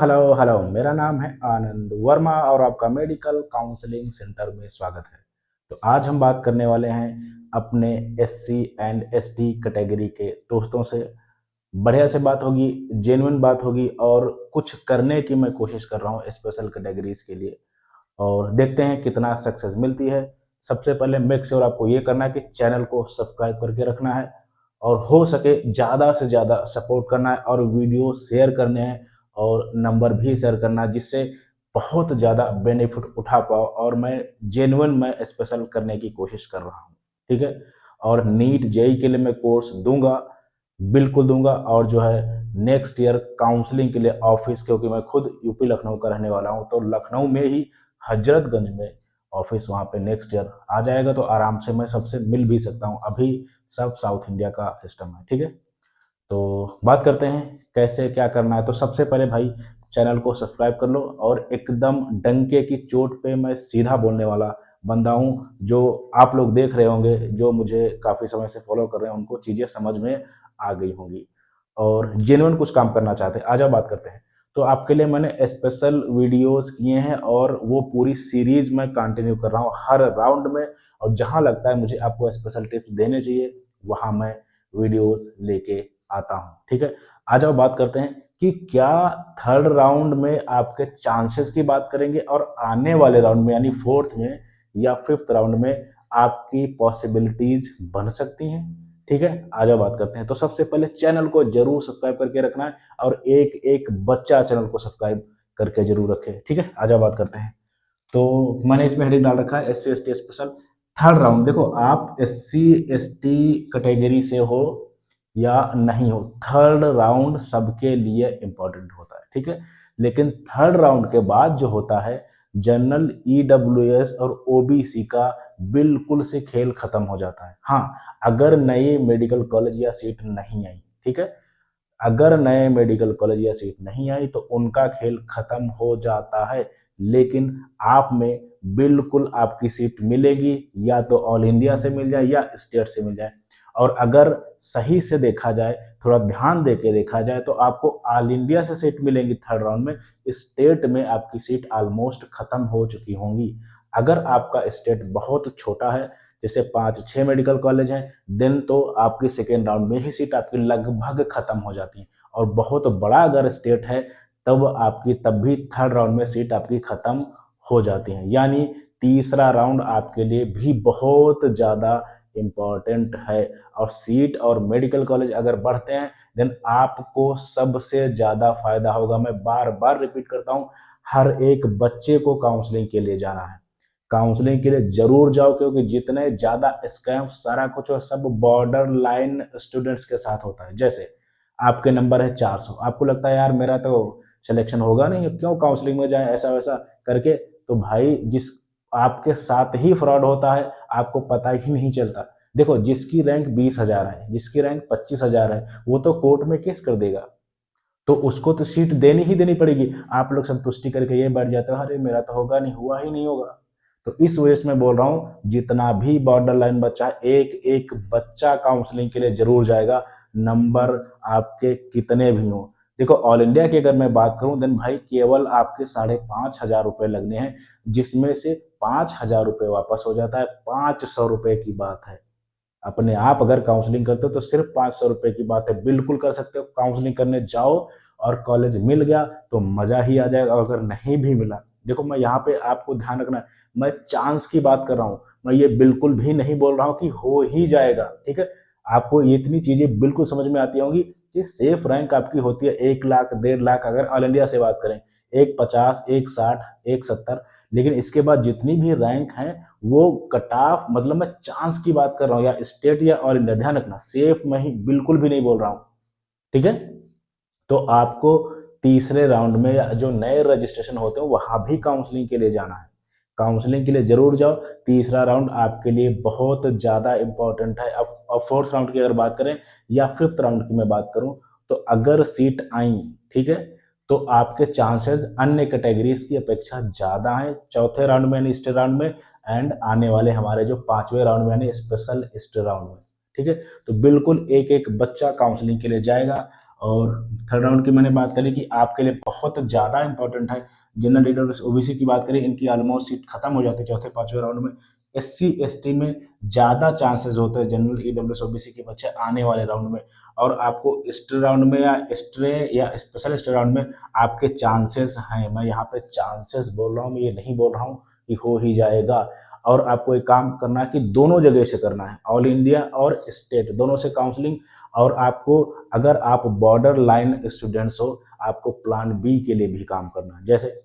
Hello hello मेरा नाम है आनंद वर्मा और आपका मेडिकल काउंसलिंग सेंटर में स्वागत है। तो आज हम बात करने वाले हैं अपने एससी एंड एसटी कैटेगरी के दोस्तों से। बढ़िया से बात होगी, जेन्युइन बात होगी और कुछ करने की मैं कोशिश कर रहा हूँ स्पेशल कैटेगरीज के लिए और देखते हैं कितना सक्सेस मिलती है। सबसे पहले मेक श्योर आपको ये करना है कि चैनल को सब्सक्राइब करके रखना है और हो सके ज़्यादा से ज़्यादा सपोर्ट करना है और वीडियो शेयर करने हैं और नंबर भी शेयर करना है, जिससे बहुत ज़्यादा बेनिफिट उठा पाओ और मैं स्पेशल करने की कोशिश कर रहा हूँ। ठीक है। और नीट जेई के लिए मैं कोर्स दूंगा, बिल्कुल दूंगा। और जो है नेक्स्ट ईयर काउंसलिंग के लिए ऑफिस, क्योंकि मैं खुद यूपी लखनऊ का रहने वाला हूँ, तो लखनऊ में ही हजरतगंज में ऑफिस वहाँ पे नेक्स्ट ईयर आ जाएगा, तो आराम से मैं सबसे मिल भी सकता हूँ। अभी सब साउथ इंडिया का सिस्टम है। ठीक है। तो बात करते हैं कैसे क्या करना है। तो सबसे पहले भाई चैनल को सब्सक्राइब कर लो और एकदम डंके की चोट पे मैं सीधा बोलने वाला बंदा हूँ। जो आप लोग देख रहे होंगे, जो मुझे काफ़ी समय से फॉलो कर रहे हैं, उनको चीज़ें समझ में आ गई होंगी और जेन्युइन कुछ काम करना चाहते हैं। आज बात करते हैं। तो आपके लिए मैंने स्पेशल वीडियोस किए हैं और वो पूरी सीरीज मैं कंटिन्यू कर रहा हूँ हर राउंड में। और जहाँ लगता है मुझे आपको स्पेशल टिप्स देने चाहिए, वहाँ मैं वीडियोस लेके आता हूँ। ठीक है। आज अब बात करते हैं कि क्या थर्ड राउंड में आपके चांसेस की बात करेंगे और आने वाले राउंड में यानी फोर्थ में या फिफ्थ राउंड में आपकी पॉसिबिलिटीज बन सकती हैं। ठीक है। आज अब बात करते हैं। तो सबसे पहले चैनल को जरूर सब्सक्राइब करके रखना है और एक एक बच्चा चैनल को सब्सक्राइब करके जरूर रखे। ठीक है। आज अब बात करते हैं। तो मैंने इसमें हेडिंग डाल रखा है S C S T special third round. देखो, आप S C S T category से हो या नहीं हो, थर्ड राउंड सबके लिए इंपॉर्टेंट होता है। ठीक है। लेकिन थर्ड राउंड के बाद जो होता है, जनरल ईडब्ल्यूएस और ओबीसी का बिल्कुल से खेल खत्म हो जाता है। हाँ, अगर नई मेडिकल कॉलेज या सीट नहीं आई। ठीक है। अगर नए मेडिकल कॉलेज या सीट नहीं आई तो उनका खेल खत्म हो जाता है। लेकिन आप में बिल्कुल आपकी सीट मिलेगी, या तो ऑल इंडिया से मिल जाए या स्टेट से मिल जाए। और अगर सही से देखा जाए, थोड़ा ध्यान दे के देखा जाए, तो आपको ऑल इंडिया से सीट मिलेंगी थर्ड राउंड में। स्टेट में आपकी सीट ऑलमोस्ट खत्म हो चुकी होंगी। अगर आपका स्टेट बहुत छोटा है, जैसे 5-6 मेडिकल कॉलेज हैं, देन तो आपकी सेकेंड राउंड में ही सीट आपकी लगभग खत्म हो जाती है। और बहुत बड़ा अगर स्टेट है, तब भी थर्ड राउंड में सीट आपकी खत्म हो जाती है। यानी तीसरा राउंड आपके लिए भी बहुत ज़्यादा इम्पॉर्टेंट है। और सीट और मेडिकल कॉलेज अगर बढ़ते हैं, देन आपको सबसे ज़्यादा फायदा होगा। मैं बार बार रिपीट करता हूँ, हर एक बच्चे को काउंसलिंग के लिए जाना है। काउंसलिंग के लिए जरूर जाओ, क्योंकि जितने ज्यादा स्कैम सारा कुछ और सब बॉर्डर लाइन स्टूडेंट्स के साथ होता है। जैसे आपके नंबर है 400, आपको लगता है यार मेरा तो सिलेक्शन होगा नहीं, क्यों काउंसलिंग में जाए, ऐसा वैसा करके। तो भाई जिस आपके साथ ही फ्रॉड होता है, आपको पता ही नहीं चलता। देखो, जिसकी रैंक 20,000 है, जिसकी रैंक 25,000 है, वो तो कोर्ट में केस कर देगा, तो उसको तो सीट देनी ही देनी पड़ेगी। आप लोग संतुष्टि करके ये बैठ जाते हो, अरे मेरा तो होगा नहीं, हुआ ही नहीं होगा। तो इस वजह से मैं बोल रहा हूँ, जितना भी बॉर्डर लाइन बच्चा, एक एक बच्चा काउंसलिंग के लिए जरूर जाएगा, नंबर आपके कितने भी हों। देखो, ऑल इंडिया की अगर मैं बात करूं, देन भाई केवल आपके 5,500 लगने हैं, जिसमें से 5,000 रुपये वापस हो जाता है। 500 रुपये की बात है। अपने आप अगर काउंसलिंग करते हो तो सिर्फ 500 रुपये की बात है, बिल्कुल कर सकते हो। काउंसलिंग करने जाओ और कॉलेज मिल गया तो मजा ही आ जाएगा। और अगर नहीं भी मिला, देखो मैं यहाँ पे आपको ध्यान रखना है, मैं चांस की बात कर रहा हूँ, मैं ये बिल्कुल भी नहीं बोल रहा हूँ कि हो ही जाएगा। ठीक है। आपको ये इतनी चीजें बिल्कुल समझ में आती होंगी कि सेफ रैंक आपकी होती है 1 लाख 1.5 लाख, अगर ऑल इंडिया से बात करें 150, 160, 170। लेकिन इसके बाद जितनी भी रैंक है, वो कट ऑफ, मतलब मैं चांस की बात कर रहा हूँ, या स्टेट या ऑल इंडिया। ध्यान रखना, सेफ मैं ही बिल्कुल भी नहीं बोल रहा हूँ। ठीक है। तो आपको तीसरे राउंड में या जो नए रजिस्ट्रेशन होते हैं, वहां भी काउंसलिंग के लिए जाना है। काउंसलिंग के लिए जरूर जाओ। तीसरा राउंड आपके लिए बहुत ज्यादा इंपॉर्टेंट है। अब फोर्थ राउंड की अगर बात करें या फिफ्थ राउंड की मैं बात करूं, तो अगर सीट आई, ठीक है, तो आपके चांसेस अन्य कैटेगरीज की अपेक्षा ज्यादा हैं चौथे राउंड में यानी स्टे राउंड में, एंड आने वाले हमारे जो पांचवें राउंड में यानी स्पेशल स्टे राउंड में। ठीक है। तो बिल्कुल एक एक बच्चा काउंसलिंग के लिए जाएगा और थर्ड राउंड की मैंने बात करी कि आपके लिए बहुत ज़्यादा इंपॉर्टेंट है। जनरल ईडब्ल्यूएस ओबीसी की बात करें, इनकी ऑलमोस्ट सीट खत्म हो जाती है चौथे पांचवें राउंड में। एससी एसटी में ज़्यादा चांसेस होते हैं जनरल ईडब्ल्यूएस ओबीसी के बच्चे आने वाले राउंड में, और आपको स्टे राउंड में या स्ट्रे या स्पेशल स्टे राउंड में आपके चांसेस हैं। मैं यहाँ पे चांसेस बोल रहा हूँ, मैं ये नहीं बोल रहा हूँ कि हो ही जाएगा। और आपको एक काम करना है कि दोनों जगह से करना है, ऑल इंडिया और स्टेट दोनों से काउंसलिंग। और आपको, अगर आप बॉर्डर लाइन स्टूडेंट्स हो, आपको प्लान बी के लिए भी काम करना है। जैसे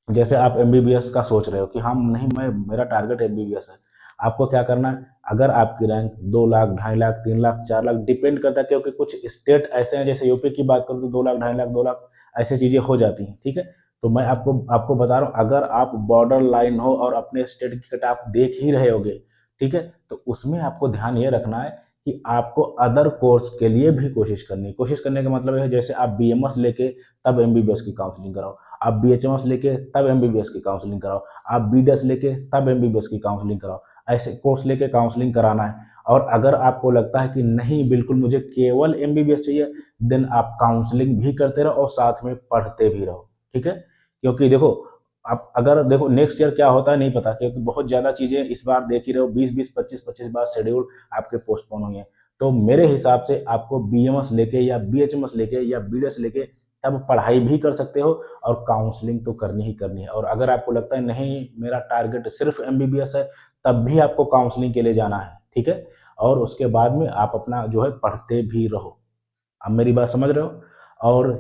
जैसे आप एमबीबीएस का सोच रहे हो कि हम नहीं, मैं मेरा टारगेट एमबीबीएस है, आपको क्या करना है? अगर आपकी रैंक 2 लाख, 2.5 लाख, 3 लाख, 4 लाख डिपेंड करता है, क्योंकि कुछ स्टेट ऐसे हैं, जैसे यूपी की बात करूँ तो 2 लाख, 2.5 लाख, 2 लाख ऐसी चीज़ें हो जाती हैं। ठीक है, तो मैं आपको आपको बता रहा हूँ, अगर आप बॉर्डर लाइन हो और अपने स्टेट की कट आप देख ही रहे होगे, ठीक है, तो उसमें आपको ध्यान ये रखना है कि आपको अदर कोर्स के लिए भी कोशिश करनी है। कोशिश करने का मतलब है, जैसे आप बीएमएस लेके तब एमबीबीएस की काउंसलिंग कराओ, आप बीएचएमएस लेके तब एमबीबीएस की काउंसलिंग कराओ, आप बीडीएस लेके तब एमबीबीएस की काउंसलिंग कराओ। ऐसे कोर्स लेके काउंसलिंग कराना है। और अगर आपको लगता है कि नहीं, बिल्कुल मुझे केवल एमबीबीएस चाहिए, देन आप काउंसलिंग भी करते रहो और साथ में पढ़ते भी रहो। ठीक है, क्योंकि देखो, आप अगर देखो नेक्स्ट ईयर क्या होता है नहीं पता, क्योंकि बहुत ज़्यादा चीज़ें इस बार देख ही रहे हो, 20-20, 25-25 बार शेड्यूल आपके पोस्टपोन हुए हैं। तो मेरे हिसाब से आपको बीएमएस लेके या बीएचएमएस लेके या बीडीएस लेके तब पढ़ाई भी कर सकते हो, और काउंसलिंग तो करनी ही करनी है। और अगर आपको लगता है नहीं, मेरा टारगेट सिर्फ एमबीबीएस है, तब भी आपको काउंसलिंग के लिए जाना है। ठीक है, और उसके बाद में आप अपना जो है पढ़ते भी रहो। आप मेरी बात समझ रहे हो? और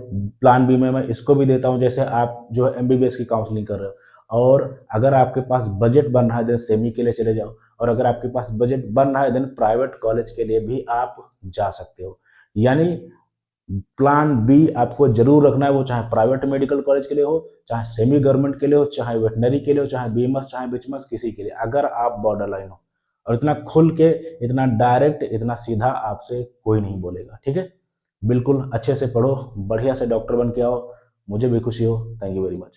प्लान बी में मैं इसको भी देता हूँ, जैसे आप जो है एमबीबीएस की काउंसलिंग कर रहे हो, और अगर आपके पास बजट बन रहा है, देन सेमी के लिए चले जाओ, और अगर आपके पास बजट बन रहा है, देन प्राइवेट कॉलेज के लिए भी आप जा सकते हो। यानी प्लान बी आपको जरूर रखना है, वो चाहे प्राइवेट मेडिकल कॉलेज के लिए हो, चाहे सेमी गवर्नमेंट के लिए हो, चाहे वेटनरी के लिए हो, चाहे बीएमएस, चाहे बीएचएमएस, किसी के लिए, अगर आप बॉर्डर लाइन हो। और इतना खुल के, इतना डायरेक्ट, इतना सीधा आपसे कोई नहीं बोलेगा। ठीक है, बिल्कुल अच्छे से पढ़ो, बढ़िया से डॉक्टर बन के आओ। मुझे भी खुशी हो। Thank you very much.